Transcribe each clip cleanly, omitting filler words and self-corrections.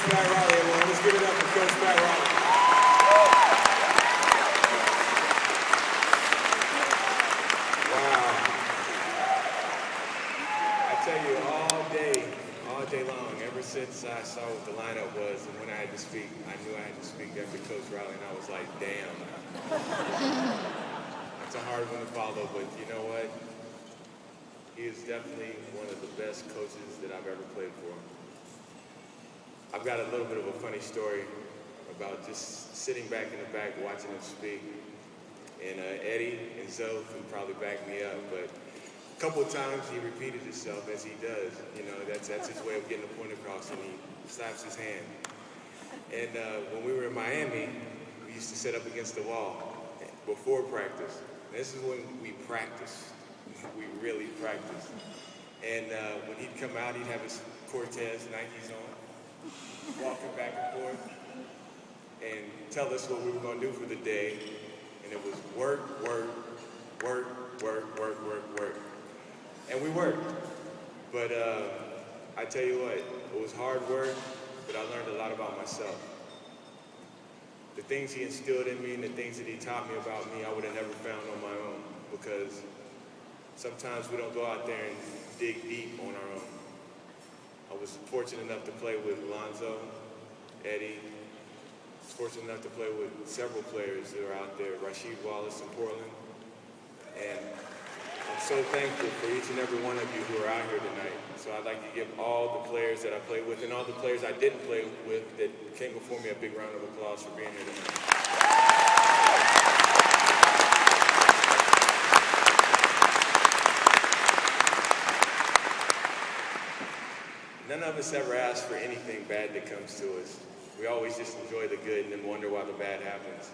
Pat Riley, everyone. Let's give it up for Coach Pat Riley. Wow. I tell you, all day long, ever since I saw what the lineup was and when I had to speak, I knew I had to speak after Coach Riley, and I was like, damn. It's a hard one to follow, but you know what? He is definitely one of the best coaches that I've ever played for. I've got a little bit of a funny story about just sitting back in the back watching him speak. And Eddie and Zoe can probably back me up, but a couple of times he repeated himself as he does. You know, that's his way of getting the point across, and he slaps his hand. And when we were in Miami, we used to sit up against the wall before practice. This is when we practice. We really practice. And when he'd come out, he'd have his Cortez Nikes on, walking back and forth, and tell us what we were going to do for the day. And it was work, work, work, work, work, work, work. And we worked. But I tell you what, it was hard work, but I learned a lot about myself. The things he instilled in me and the things that he taught me about me, I would have never found on my own, because sometimes we don't go out there and dig deep on our own. I was fortunate enough to play with Lonzo, Eddie. I was fortunate enough to play with several players that are out there, Rasheed Wallace in Portland. And I'm so thankful for each and every one of you who are out here tonight. So I'd like to give all the players that I played with and all the players I didn't play with that came before me a big round of applause for being here tonight. None of us ever ask for anything bad that comes to us. We always just enjoy the good and then wonder why the bad happens.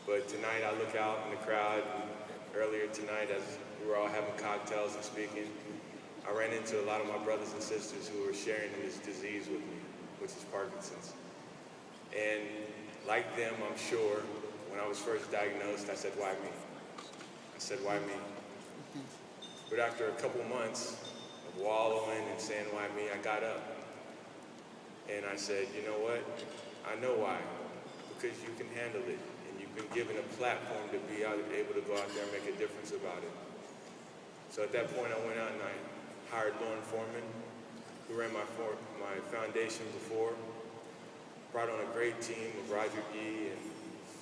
But tonight I look out in the crowd, and earlier tonight as we were all having cocktails and speaking, I ran into a lot of my brothers and sisters who were sharing this disease with me, which is Parkinson's. And like them, I'm sure, when I was first diagnosed, I said, why me? I said, why me? But after a couple months of wallowing and saying, why me, I got up. And I said, you know what? I know why. Because you can handle it. And you've been given a platform to be able to go out there and make a difference about it. So at that point, I went out and I hired Lauren Foreman, who ran my foundation before. Brought on a great team of Roger Gee and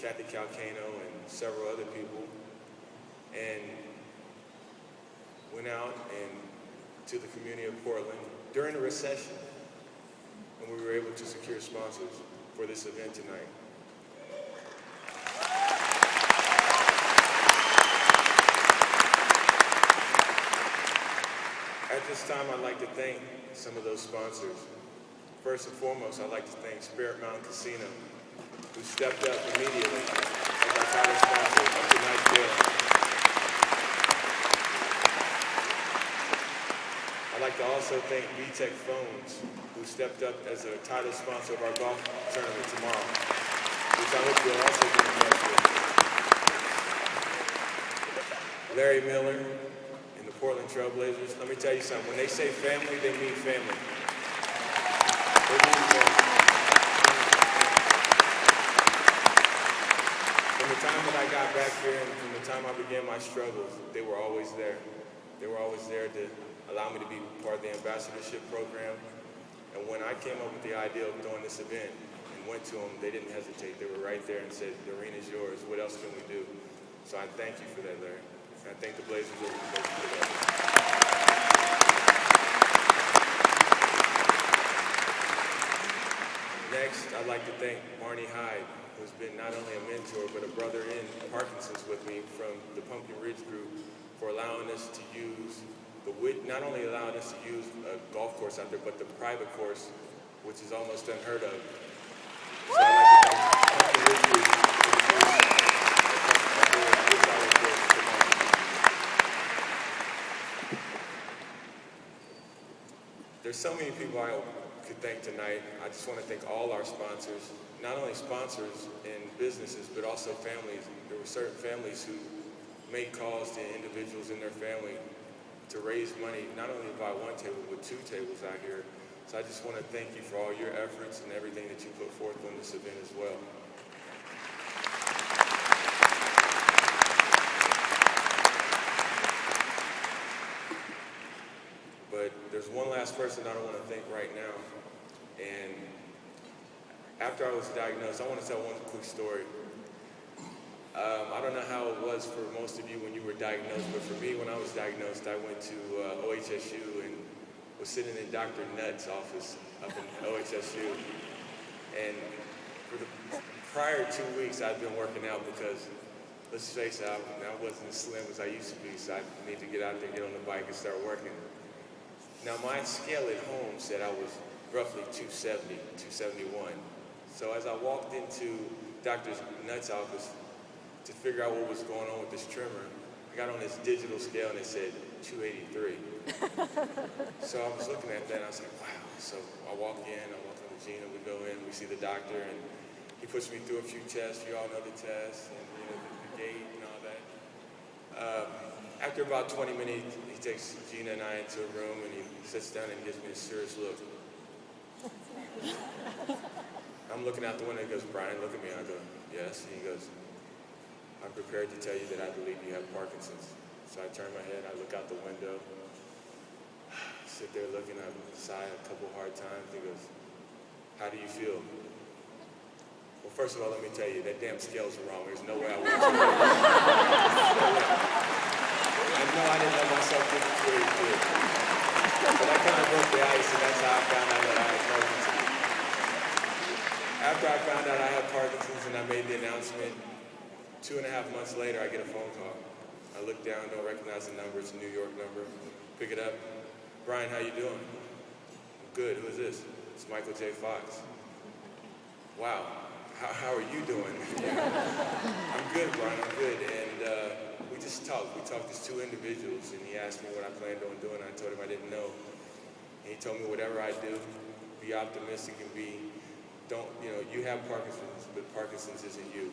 Kathy Calcano and several other people. And went out and to the community of Portland during a recession. And we were able to secure sponsors for this event tonight. At this time, I'd like to thank some of those sponsors. First and foremost, I'd like to thank Spirit Mountain Casino, who stepped up immediately as our title sponsor of tonight's Gala. I'd like to also thank VTech Phones, who stepped up as a title sponsor of our golf tournament tomorrow, which I hope you'll also be impressed with. Larry Miller and the Portland Trailblazers. Let me tell you something. When they say family, they mean family. They mean family. From the time that I got back here and from the time I began my struggles, they were always there. They were always there to allow me to be part of the ambassadorship program. And when I came up with the idea of doing this event and went to them, they didn't hesitate. They were right there and said, the arena's yours. What else can we do? So I thank you for that, Larry. And I thank the Blazers organization for that. Next, I'd like to thank Barney Hyde, who's been not only a mentor, but a brother in Parkinson's with me from the Pumpkin Ridge Group, for allowing us to use not only allowing us to use a golf course out there, but the private course, which is almost unheard of. So I'd like to thank Pumpkin Ridge Group for There's so many people I could thank tonight. I just want to thank all our sponsors, not only sponsors and businesses, but also families. There were certain families who made calls to individuals in their family to raise money, not only to buy one table, but two tables out here, So I just want to thank you for all your efforts and everything that you put forth on this event as well. But there's one last person I don't want to thank right now. And after I was diagnosed, I want to tell one quick story. I don't know how it was for most of you when you were diagnosed, but for me, when I was diagnosed, I went to OHSU and was sitting in Dr. Nutt's office up in OHSU. And for the prior 2 weeks, I'd been working out because, let's face it, I wasn't as slim as I used to be, so I need to get out there, get on the bike, and start working. Now, my scale at home said I was roughly 270, 271. So as I walked into Dr. Nutt's office to figure out what was going on with this trimmer, I got on this digital scale and it said 283. So I was looking at that and I was like, wow. So I walk in with Gina, we go in, we see the doctor, and he puts me through a few tests. You all know the tests, and the gait and all that. After about 20 minutes, he takes Gina and I into a room and he sits down and gives me a serious look. I'm looking out the window, he goes, Brian, look at me. I go, yes. And he goes, I'm prepared to tell you that I believe you have Parkinson's. So I turn my head, I look out the window, sit there looking, I sigh a couple hard times. He goes, how do you feel? Well, first of all, let me tell you, that damn scales are wrong. There's no way I would have it. I know I didn't let myself get the way it did. But I kind of broke the ice, and that's how I found out that I had Parkinson's. After I found out I had Parkinson's and I made the announcement, 2.5 months later, I get a phone call. I look down, don't recognize the number. It's a New York number. Pick it up. Brian, how you doing? I'm good. Who is this? It's Michael J. Fox. Wow. How are you doing? I'm good, Brian. I'm good. And we just talked. We talked as two individuals, and he asked me what I planned on doing. I told him I didn't know. And he told me whatever I do, be optimistic and you have Parkinson's, but Parkinson's isn't you.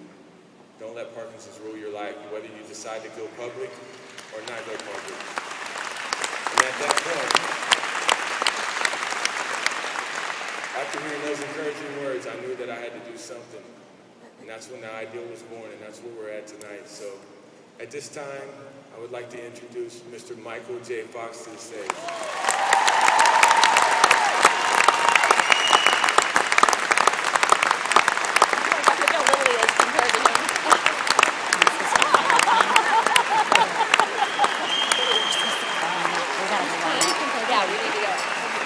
Don't let Parkinson's rule your life, whether you decide to go public or not go public. And at that point, after hearing those encouraging words, I knew that I had to do something. And that's when the ideal was born, and that's where we're at tonight. So at this time, I would like to introduce Mr. Michael J. Fox to the stage.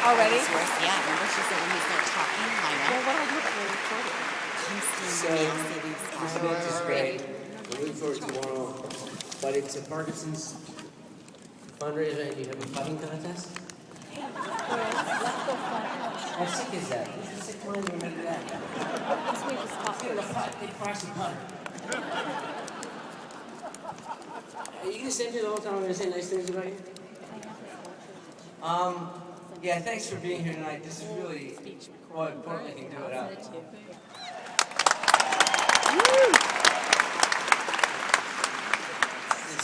Already? Yeah, remember she said when he's not talking, I know. Well, what do I do if we're recording? So, this is great. We're looking forward to tomorrow. But it's a Parkinson's fundraiser and you have a putting contest? How sick is that? Who's the sick one? Remember that? They cross the putter. Are you going to stand here the whole time? I'm going to say nice things about you? Yeah, thanks for being here tonight. This is really what important can do it out.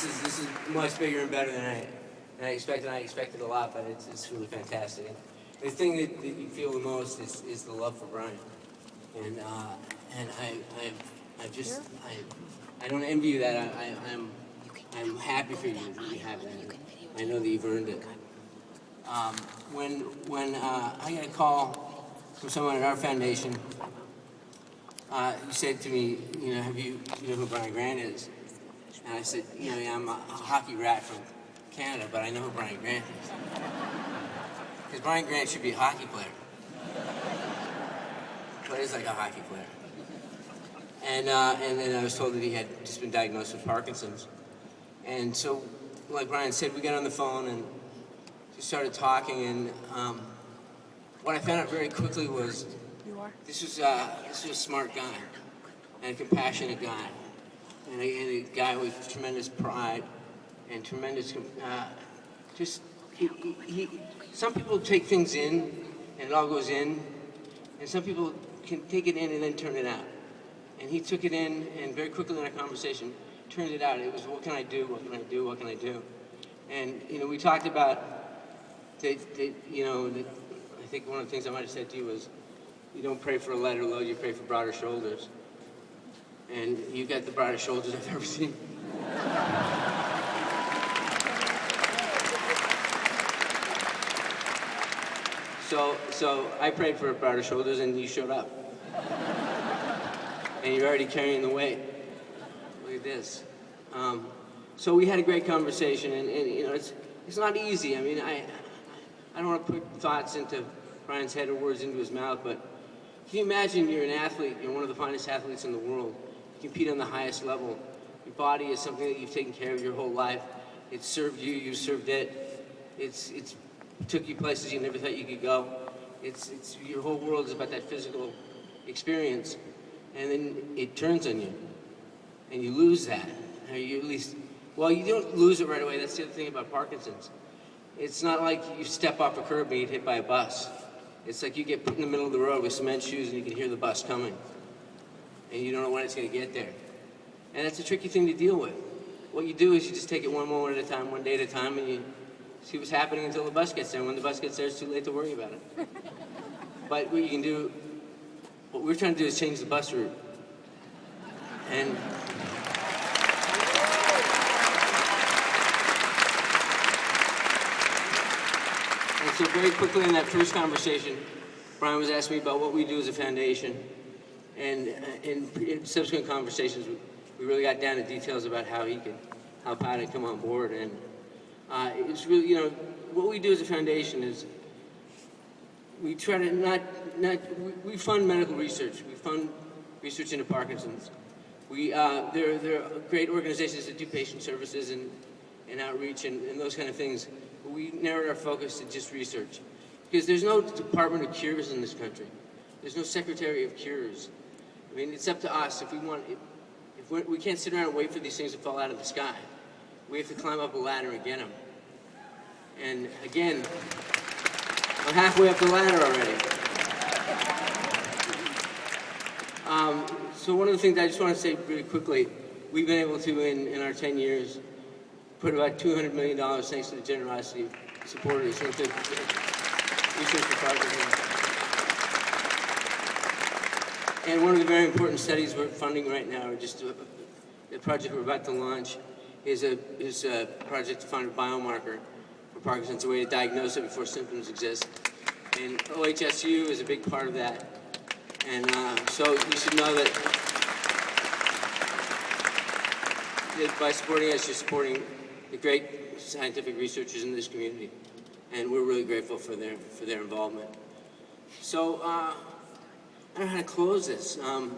This is much bigger and better than I expected. I expected a lot, but it's really fantastic. And the thing that you feel the most is the love for Brian. And I don't envy you that. I'm happy for you that you have that. I know that you've earned it. When I got a call from someone at our foundation, he said to me, you know who Brian Grant is? And I said, yeah, I'm a hockey rat from Canada, but I know who Brian Grant is. Because Brian Grant should be a hockey player. Plays like a hockey player. And then I was told that he had just been diagnosed with Parkinson's. And so, like Brian said, we got on the phone and just started talking, and what I found out very quickly was this was a smart guy and a compassionate guy, and a guy with tremendous pride and tremendous some people take things in and it all goes in, and some people can take it in and then turn it out. And he took it in, and very quickly in our conversation turned it out. It was, what can I do? What can I do? What can I do? And we talked about that I think one of the things I might have said to you was, you don't pray for a lighter load, you pray for broader shoulders. And you got the broadest shoulders I've ever seen. So I prayed for broader shoulders, and you showed up. And you're already carrying the weight. Look at this. So we had a great conversation, and you know, it's not easy. I mean, I don't want to put thoughts into Brian's head or words into his mouth, but can you imagine you're an athlete, you're one of the finest athletes in the world, you compete on the highest level, your body is something that you've taken care of your whole life, it served you, you served it, it's took you places you never thought you could go, it's your whole world is about that physical experience, and then it turns on you, and you lose that, or you at least, well, you don't lose it right away. That's the other thing about Parkinson's. It's not like you step off a curb and get hit by a bus. It's like you get put in the middle of the road with cement shoes and you can hear the bus coming. And you don't know when it's going to get there. And that's a tricky thing to deal with. What you do is you just take it one moment at a time, one day at a time, and you see what's happening until the bus gets there. When the bus gets there, it's too late to worry about it. But what you can do, what we're trying to do is change the bus route. And so very quickly in that first conversation, Brian was asking me about what we do as a foundation. And in subsequent conversations, we really got down to details about how he could help out and come on board. And it's really, you know, what we do as a foundation is we try to we fund medical research. We fund research into Parkinson's. There are great organizations that do patient services and outreach and those kind of things. We narrowed our focus to just research. Because there's no Department of Cures in this country. There's no Secretary of Cures. I mean, it's up to us. If we can't sit around and wait for these things to fall out of the sky. We have to climb up a ladder and get them. And again, I'm halfway up the ladder already. So one of the things I just want to say really quickly, we've been able to, in our 10 years, put about $200 million thanks to the generosity of supporters into research for Parkinson's. And one of the very important studies we're funding right now, or just the project we're about to launch, is a project to find a biomarker for Parkinson's, a way to diagnose it before symptoms exist. And OHSU is a big part of that. And so you should know that by supporting us, you're supporting the great scientific researchers in this community, and we're really grateful for their involvement. So I don't know how to close this. I'm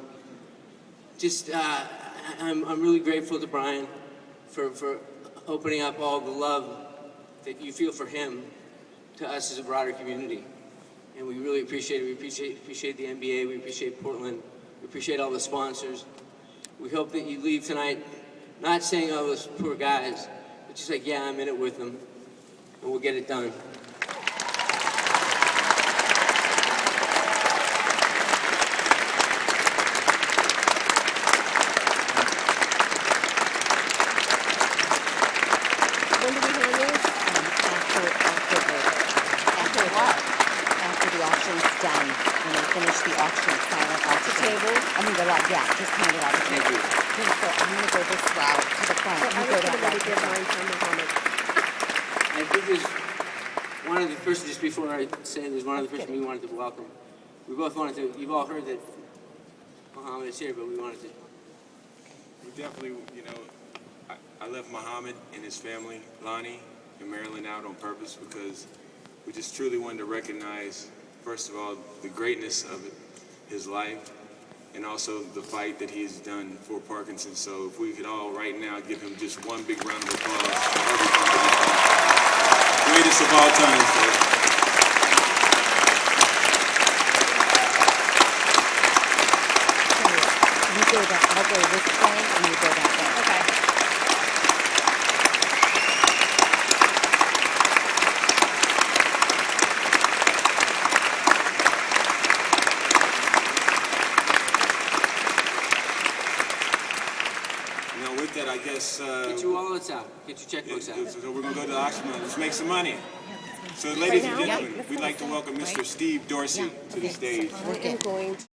really grateful to Brian for opening up all the love that you feel for him to us as a broader community, and we really appreciate it. We appreciate the NBA. We appreciate Portland. We appreciate all the sponsors. We hope that you leave tonight not saying, "Oh, those poor guys," but just like, "Yeah, I'm in it with them, and we'll get it done." When do we hear news? After what? After the auction's done, when they finish the auction, silent auction. The table? I mean, just hand it out the Thank table. you. Okay, so I'm going to go this route to the front. So You I go was that getting ready route to to the give front. mine to Muhammad. I think there's one of the first, just before I say, there's one other person we wanted to welcome. We both wanted to, you've all heard that Muhammad is here, but we wanted to. We definitely, you know, I left Muhammad and his family, Lonnie, in Maryland out on purpose because we just truly wanted to recognize, first of all, the greatness of his life and also the fight that he's done for Parkinson's. So if we could all right now give him just one big round of applause for everything that he's done. Greatest of all time, folks. You go that, I'll go this way and you go that way. Okay. Now with that, I guess Get your wallets out. Get your checkbooks out. so we're gonna go to the auction. Let's make some money. So, ladies and now? gentlemen, we'd like to welcome Mr. Steve Dorsey to the stage. Work it.